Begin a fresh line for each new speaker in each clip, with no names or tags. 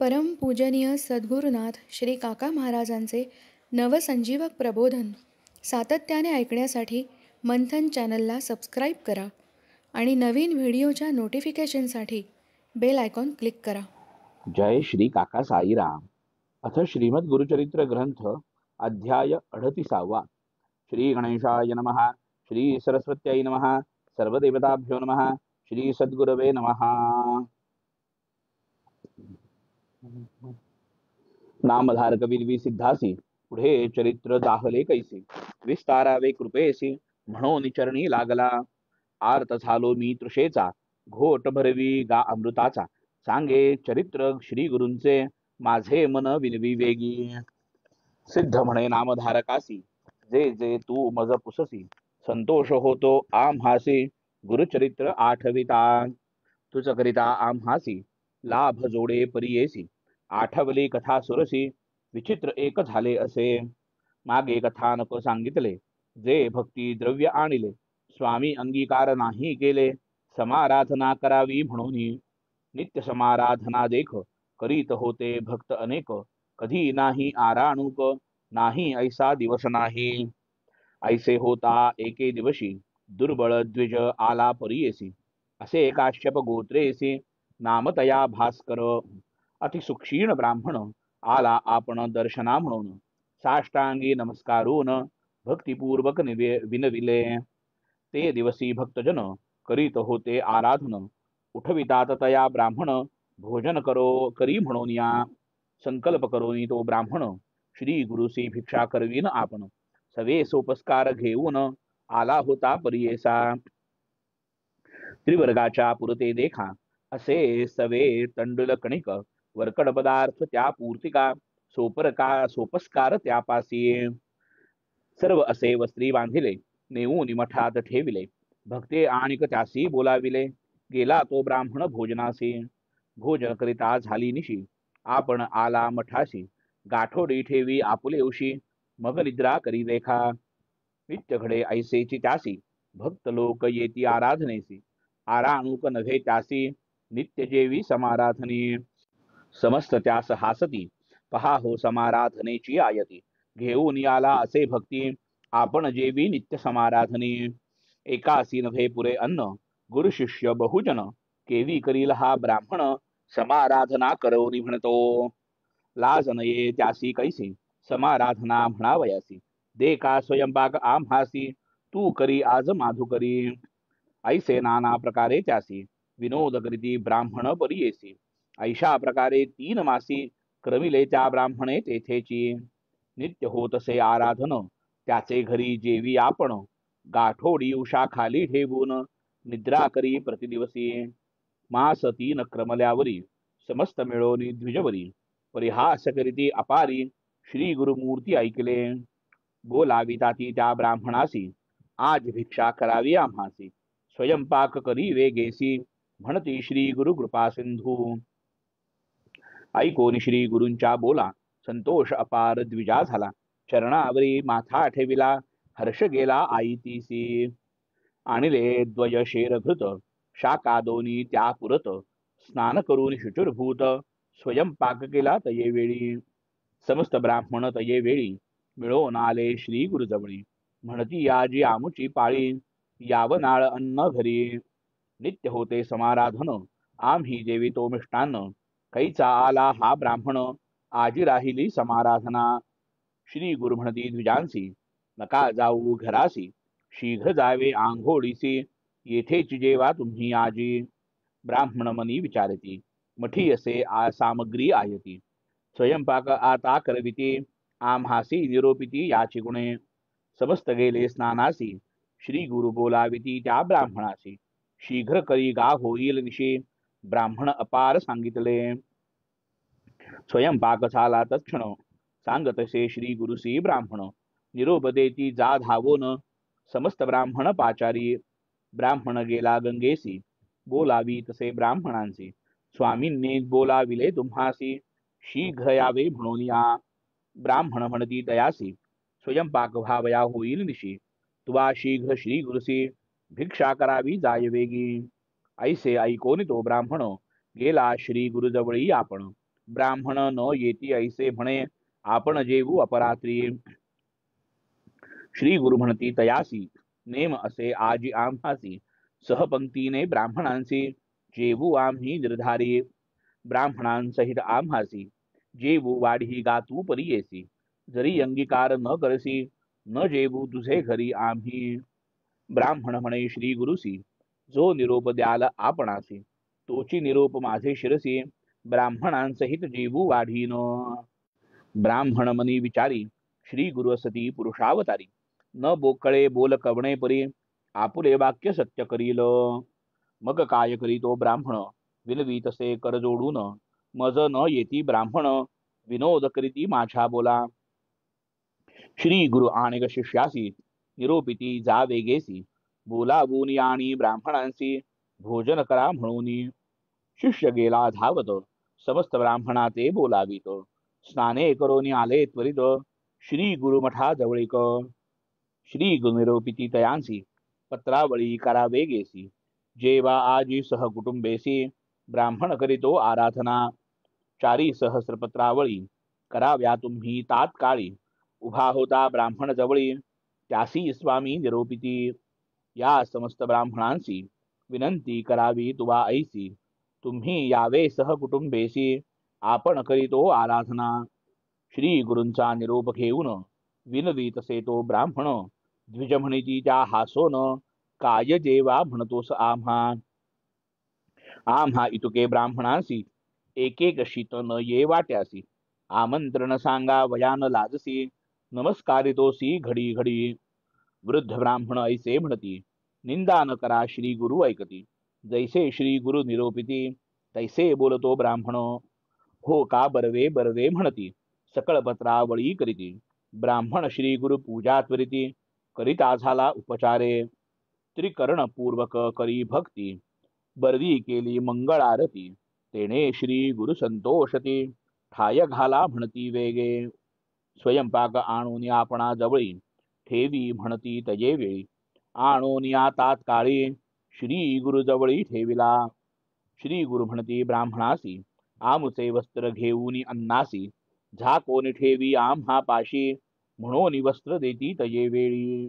परमपूजनीय सद्गुरुनाथ श्री काका महाराजांचे नवसंजीवक प्रबोधन सातत्याने ऐकण्यासाठी मंथन चॅनलला सबस्क्राईब करा आणि नवीन व्हिडिओच्या नोटिफिकेशनसाठी बेल आयकॉन क्लिक करा.
जय श्री काका साईराम. अथ श्रीमद गुरुचरित्र ग्रंथ अध्याय 38. श्री गणेशाय नमः. श्री सरस्वत्यै नमः. सर्वदेवताभ्यो नमः. श्री सद्गुरवे नमः. नामधारक विरवी सिद्धासी पुढे चरित्र दाहले कैसी, विस्तारावे कृपेसी म्हणून चरणी लागला. आर्त झालो मी तृषेचा, घोट भरवी गा अमृताचा. सांगे चरित्र श्री गुरूंचे, माझे मन विनवी वेगी. सिद्ध म्हणे नामधारकासी, जे जे तू मज पुससी. संतोष होतो आम्हासी, गुरुचरित्र आठविता. तुझ करिता आम्हासी लाभ जोडे परियेसी. आठवली कथा सुरसी, विचित्र एक झाले असे. मागे कथानक सांगितले, जे भक्ती द्रव्य आणिले. स्वामी अंगीकार नाही केले, समाराधना करावी म्हणून. नित्य समाराधना देख, करीत होते भक्त अनेक. कधी नाही आराणूक, नाही ऐसा दिवस नाही. ऐसे होता एके दिवशी, दुर्बळ द्विज आला परियेसी. असे काश्यप गोत्रेसी, नामतया भास्कर. अतिसुक्षीण ब्राह्मण आला आपण दर्शना म्हणून. साष्टांगी नमस्कारून भक्तिपूर्वक विनविले. ते दिवसी भक्तजन करीत होते आराधन. उठवितात तया ब्राह्मण, भोजन करी म्हणून या. संकल्प करून तो ब्राह्मण, श्री गुरुसी भिक्षा करवीन आपण. सवे सोपस्कार घेऊन आला होता परियेसा. त्रिवर्गाच्या पुरते देखा, असे सवे तंडुल कणिक. वरकड पदार्थ त्या पूर्तिका, सोपस्कार त्यापासी. सर्व असे वस्त्री बांधिले, नेऊन मठात ठेविले. भक्ते आणिक त्यासी बोलाविले. गेला तो ब्राह्मण भोजनासी. भोजन करिता झाली निशी, आपण आला मठाशी. गाठोडी ठेवी आपुले उशी, मग निद्रा करी देखा. नित्य घडे ऐसेची त्यासी, भक्त लोक येती आराधनेसी. आराणूक नव्हे त्यासी, नित्य जेवी समाराधनी. समस्त त्यास हासती, पहा हो समाराधनेची आयती. घेऊन याला असे भक्ती, आपण जेवी नित्य समाराधनी. एकासी नव्हे पुरे अन्न, गुरु शिष्य बहुजन. केवी करील हा ब्राह्मण, समाराधना करवनी म्हणतो. लाज नये त्यासी कैसी, समाराधना म्हणावयासी. दे का स्वयंपाक आम्हासी, तू करी आज माधुकरी. ऐसे नाना प्रकारे त्यासी, विनोद करीती ब्राह्मण परियेसी. ऐशा प्रकारे 3 मासी, क्रमिले त्या ब्राह्मणे तेथेची. नित्य होतसे आराधन, त्याचे घरी जेवी आपण. गाठोडी उषा खाली ठेवून, निद्रा करी प्रतिदिवसी. मास 3 क्रमल्यावरी, समस्त मिळवणी द्विजवरी. परिहास करीती अपारी, श्री गुरुमूर्ती ऐकले. बोलाविताती त्या ब्राह्मणासी, आज भिक्षा करावी आम्हासी. स्वयंपाक करी वेगेसी, म्हणती श्री गुरु कृपा सिंधू. ऐकोनी श्री गुरूंच्या बोला, संतोष अपार द्विजा झाला. चरणावरी माथा ठेविला, हर्ष गेला आईतीसी. आणिले द्वय शेरघृत, शाका दोनी त्या पुरत. स्नान करून शुचिर्भूत, स्वयंपाक केला तये वेळी. समस्त ब्राह्मण तये वेळी, मिळवून आले श्री गुरुजवळी. म्हणती याजी आमुची पाळी, यावनाळ अन्न घरी. नित्य होते समाराधन, आम्ही जेवितो मिष्टान्न. कैचा आला हा ब्राह्मण, आजी राहिली समाराधना. श्री गुरु म्हणती द्विजांसी, नका जाऊ घरासी. शीघ्र जावे आंघोळीसी, येथेच जेवा तुम्ही आजी. ब्राह्मण मनी विचारती, मठी असे सामग्री आयती. स्वयंपाक आता करविती, आम्हासी निरोपिती याची गुणे. समस्त गेले स्नानासी, श्री गुरु बोलाविती त्या ब्राह्मणासी. शीघ्र करी गा होईल निशी, ब्राह्मण अपार सांगितले. स्वयंपाक झाला तत्क्षण, सांगतसे श्री गुरुसी ब्राह्मण. निरोप देती जा धावोन, समस्त ब्राह्मण पाचारी. ब्राह्मण गेला गंगेसी, बोलावी तसे ब्राह्मणांसी. स्वामींनी बोलाविले तुम्हासी, शीघ्र यावे म्हणून या. ब्राह्मण म्हणती तयासी, स्वयंपाक व्हावया होईल निशी. तुवा शीघ्र श्री गुरुसी, भिक्षा करावी जाय वेगी. ऐसे ऐकोनी तो ब्राह्मण, गेला श्री गुरुजवळी आपण. ब्राह्मण न येती ऐसे म्हणे आपण जेवू अपरात्री. श्री गुरु म्हणती तयासी नेम असे आजी आम्हासी सहपंक्तीने ब्राह्मणांसी जेवू आम्ही निर्धारी. ब्राह्मणांसहित आम्हासी जेवू वाढी गातू परी येसी जरी अंगीकार न करसी न जेवू तुझे घरी आम्ही. ब्राह्मण म्हणे श्री गुरुसी जो निरोप द्याल आपणासी तोची निरोप माझे शिरसी ब्राह्मणांसहित जेवू वाढीन. ब्राह्मण मनी विचारी श्री गुरुसती पुरुषावतारी न बोकळे बोल कवणे परी आपुले वाक्य सत्य करील. मग काय करी तो ब्राह्मण विनवी तसे कर जोडून मज न येती ब्राह्मण विनोद करीती माझ्या बोला. श्री गुरु आणिक शिष्यासी निरोपिती जा वेगेसी बोलावून आणि ब्राह्मणांसी भोजन करा म्हणून. शिष्य गेला धावत समस्त ब्राह्मणाचे बोलावित स्नाने करोनी आले त्वरित श्री गुरुमठा जवळीक. श्री गुरुनिरोपिती तयांसी पत्रावळी करा वेगेसी जेवा आजी सह कुटुंबेसी ब्राह्मण करीतो आराधना. चारी सहस्र पत्रावळी कराव्या तुम्ही तात्काळी उभा होता ब्राह्मण जवळी त्यासी स्वामी निरोपिती. या समस्त ब्राह्मणांसी विनंती करावी तुवा ऐसी तुम्ही यावे सह कुटुंबेसी आपण करीतो आराधना. श्री गुरूंचा निरोप घेऊन विनवी तसे तो ब्राह्मण द्विज म्हणिती त्या हासोन काय जेवा म्हणतोस आम्हा. आम्हा इतुके ब्राह्मणांसी एक एक शीत न ये वाट्यासी आमंत्रण सांगा वयान लाजसी नमस्कारितोसी घडी घडी. वृद्ध ब्राह्मण ऐसे म्हणती निंदा न करा श्री गुरु ऐकती जैसे श्री गुरु निरोपिती तैसे बोलतो ब्राह्मण. हो का बरवे बरवे म्हणती सकळ पत्रावळी करीती ब्राह्मण श्री गुरु पूजा त्वरिती करिता झाला उपचारे. त्रिकर्ण पूर्वक करी भक्ती बरवी केली मंगळ आरती तेने श्री गुरु संतोषती ठाय घाला म्हणती वेगे. स्वयंपाक आणून आपणा जवळी ठेवी म्हणती तये वेळी आणून या तात्काळी श्री गुरु जवळी ठेविला. श्री गुरु म्हणती ब्राह्मणासी आमुचे वस्त्र घेऊन अन्नासी झाकोनी ठेवी आम्हा पाशी म्हणून वस्त्र देती तये वेळी.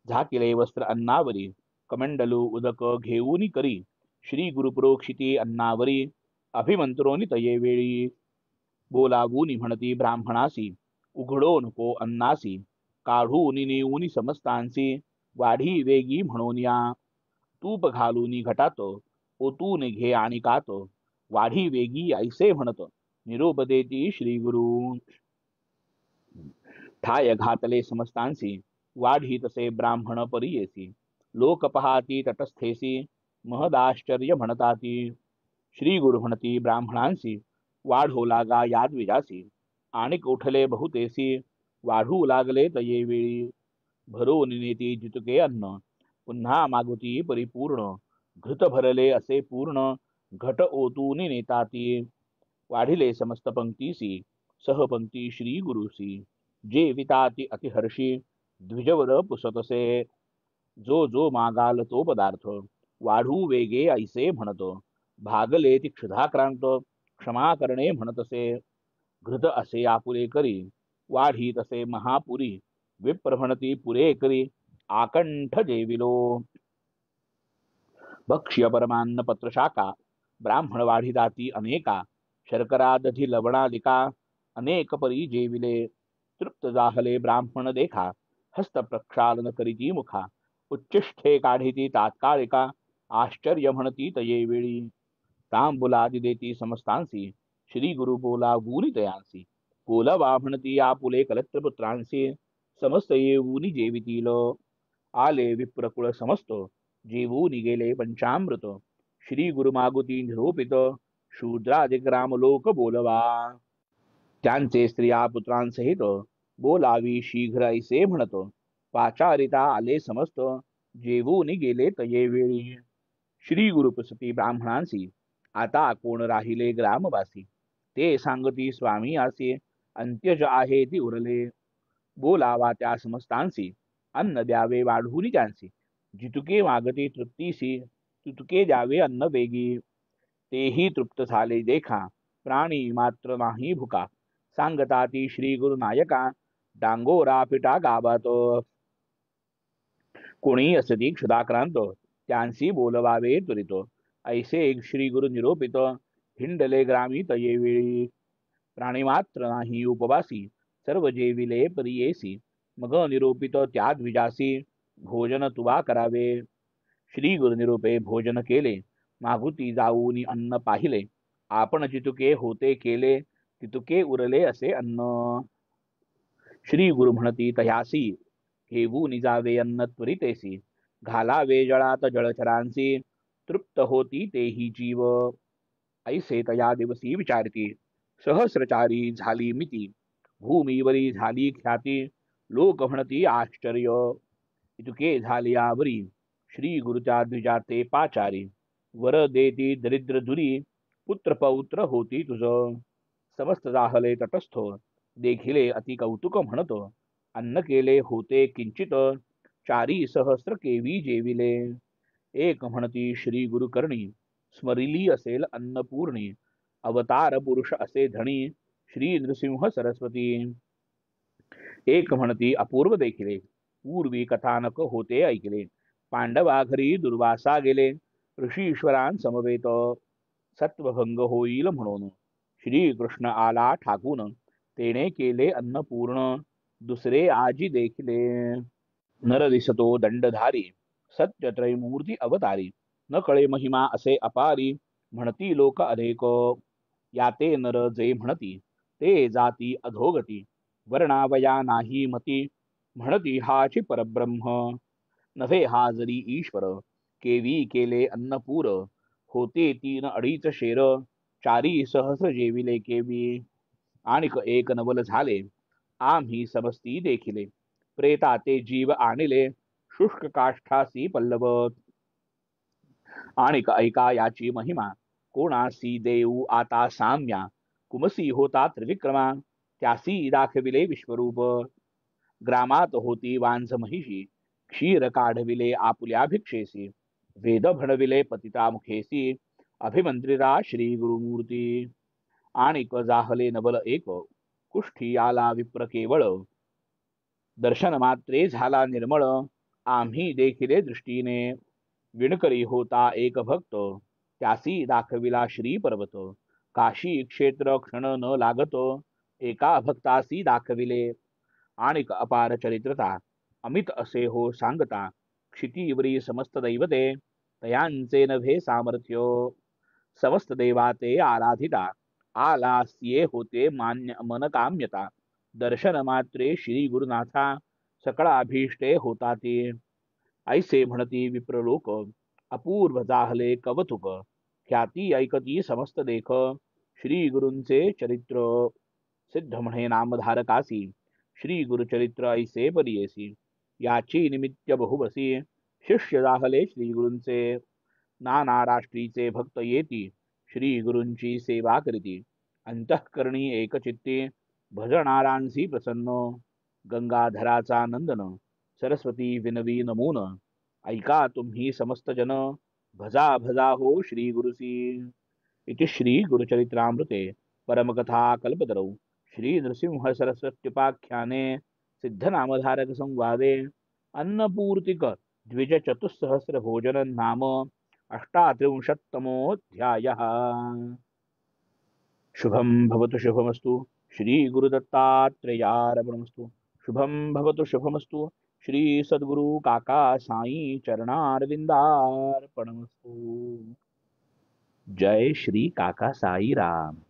झाकिले वस्त्र अन्नावरी कमंडलू उदक घेऊन करी श्री गुरु प्रोक्षिती अन्नावरी अभिमंत्रोनी तये वेळी. बोलावून म्हणती ब्राह्मणासी उघडो नको अन्नासी काढून नेऊन समस्तांसी वाढी वेगी म्हणून या. तूप घालून घटात ओतून घे आणि कात वाढी वेगी ऐसे म्हणत निरोप देती श्री गुरु. ठाय घातले समस्तांसी वाढी तसे ब्राह्मण परियेसी लोक पहाती तटस्थेसी महदाश्चर्य म्हणताती. श्री गुरु म्हणती ब्राह्मणांसी वाढू लागा याद विजासी आणिक उठले बहुतेसी वाढू लागले तये वेळी. भरून नेती जितके अन्न पुन्हा मागुती परिपूर्ण घृत भरले असे पूर्ण घट ओतून नेताती. वाढिले समस्त पंक्तीसी सहपंक्ती श्री गुरुसी जे विताती अतिहर्षी द्विजवर पुसतसे. जो जो मागाल तो पदार्थ वाढू वेगे ऐसे म्हणत भागले ती क्षुधाक्रांत क्षमा करणे म्हणतसे. घृत असे आपुले करी वाढी तसे महापुरी विप्र म्हणती पुरे करी आकंठ जेविलो. भक्ष्य परमान्न पत्र शाखा ब्राह्मण वाढी दाती अनेका शर्करा दधी लवणालिका अनेक परी जेविले. तृप्त जाहले ब्राह्मण देखा हस्त प्रक्षालन करीती मुखा उच्चिष्ठे काढिती तात्कालिका आश्चर्य म्हणती तये वेळी. तांबुलादि देती समस्तांसी श्री गुरु बोला गुणी तयांसी बोलावा म्हणती आपुले कलत्रपुत्रांसी समस्त येऊनी जेवितील. आले विप्रकुळ समस्त जेवूनी गेले पंचामृत श्री गुरु मागुती निरोपित शूद्रादिक राम लोक बोलवा. त्यांचे स्त्रिया पुत्रांसहित बोलावी शीघ्र ऐसे म्हणत पाचारिता आले समस्त जेवूनी गेले तये वेळी. श्री गुरुपसती ब्राह्मणांसी आता कोण राहिले ग्रामवासी ते सांगती स्वामी आसे अंत्यज आहे ती उरले. बोलावा त्या समस्तांसी अन्न द्यावे वाढून त्यांसी जितुके मागती तृप्तीसी तुतके द्यावे अन्न वेगी. तेही तृप्त झाले देखा प्राणी मात्र नाही भुका सांगता ती श्री गुरुनायका डांगोरा पिटा गावात कोणी असती क्षुधाक्रांत त्यांसी बोलवावे त्वरित ऐसे श्री गुरु निरोपित हिंडले ग्रामी तये प्राणी मात्र नाही उपवासी सर्व जेविले परियेसी मग निरोपित त्या द्विजासी भोजन तुवा करावे श्री गुरुनिरूपे भोजन केले मागुती जाऊनी अन्न पाहिले आपण जितुके होते केले तितुके उरले असे अन्न श्री गुरु म्हणती तयासी घेऊन जावे अन्न त्वरितेसी घालावे जळात जळचरांसी तृप्त होती तेही जीव ऐसे तया दिवसी विचारती सहस्रचारी झाली मिती भूमीवरी झाली ख्याती लोक म्हणती आश्चर्य इतके झाले यावरी श्री गुरुच्या द्विजाते पाचारी वर देती दरिद्र दुरी पुत्र पौत्र होती तुझ समस्त जाहले तटस्थ देखिले अति कौतुक म्हणत अन्न केले होते किंचित चारी सहस्र केवी जेविले एक म्हणती श्री गुरुकर्णी स्मरिली असेल अन्नपूर्णी अवतार पुरुष असे धणी श्री नृसिंह सरस्वती एक म्हणती अपूर्व देखिले पूर्वी कथानक होते ऐकले पांडवा घरी दुर्वासा गेले ऋषीश्वरां समवेत सत्वभंग होईल म्हणून श्री कृष्ण आला ठाकून तेने केले अन्नपूर्ण दुसरे आजी देखिले नर दिसतो दंडधारी सत्यत्रयमूर्ती अवतारी न कळे महिमा असे अपारी म्हणती लोक अनेक याते नर जे म्हणती ते जाती अधोगती वर्णावया नाही मती म्हणती हाची परब्रह्म नव्हे हा जरी ईश्वर केवी केले अन्नपूर होते 3 2.5 शेर चारी सहस्र जेविले केवी आणिक एक नवल झाले आम्ही समस्ती देखिले प्रेताते जीव आणिले शुष्क काष्ठासी पल्लव आणिक ऐका याची महिमा कोणासी देऊ आता साम्या कुमसी होता त्रिविक्रमा त्यासी दाखविले विश्वरूप ग्रामात होती वांझ महिषी क्षीर काढविले आपुल्या भिक्षेसी वेद भणविले पतिता मुखेसी अभिमंत्रिता श्री गुरुमूर्ती आणिक जाहले नवल एक कुष्ठी आला विप्र केवळ दर्शन मात्रे झाला निर्मळ आम्ही देखिले दृष्टीने विणकरी होता एक भक्त त्यासी दाखविला श्री पर्वत काशी क्षेत्र क्षण न लागत एका भक्तासी दाखविले आणिक अपार चरित्रता अमित असे हो सांगता क्षितीवरी समस्त दैवते तयांचे नभे सामर्थ्य समस्त देवाते आराधिता आलास्ये होते मान्य मनकाम्यता दर्शन मात्रे श्री गुरुनाथा सकळाभीष्टे होता ते ऐसे म्हणती विप्रलोक अपूर्व जाहले कवतुक ख्याती ऐकती समस्त देख श्री गुरूंचे चरित्र सिद्ध म्हणे नामधारकासी श्री गुरुचरित्र ऐसे परियेसी याची निमित्य बहुबसी शिष्य जाहले श्री गुरूंचे नाना राष्ट्रीचे भक्त येती श्री गुरूंची सेवा करीती अंतःकरणी एकचित्ती भजणारांसी प्रसन्न गंगाधराचा नंदन सरस्वती विनवी नमून ऐका तुम्ही समस्त जन भजा भजा हो श्री गुरुसी इति श्री गुरुचरित्रामृते परमकथा कल्पतरौ श्री नृसिंह सरस्वत्युपाख्याने सिद्धनामधारक संवादे अन्नपूर्तिक द्विज चतुस्सहस्र भोजन नाम 38तमोऽध्यायः शुभं भवतु शुभमस्तु श्री गुरुदत्तात्रेयार्पणमस्तु शुभं भवतु शुभमस्तु श्री सद्गुरु काका साई चरणारविंदार्पणमस्तु जय श्री काका साई राम।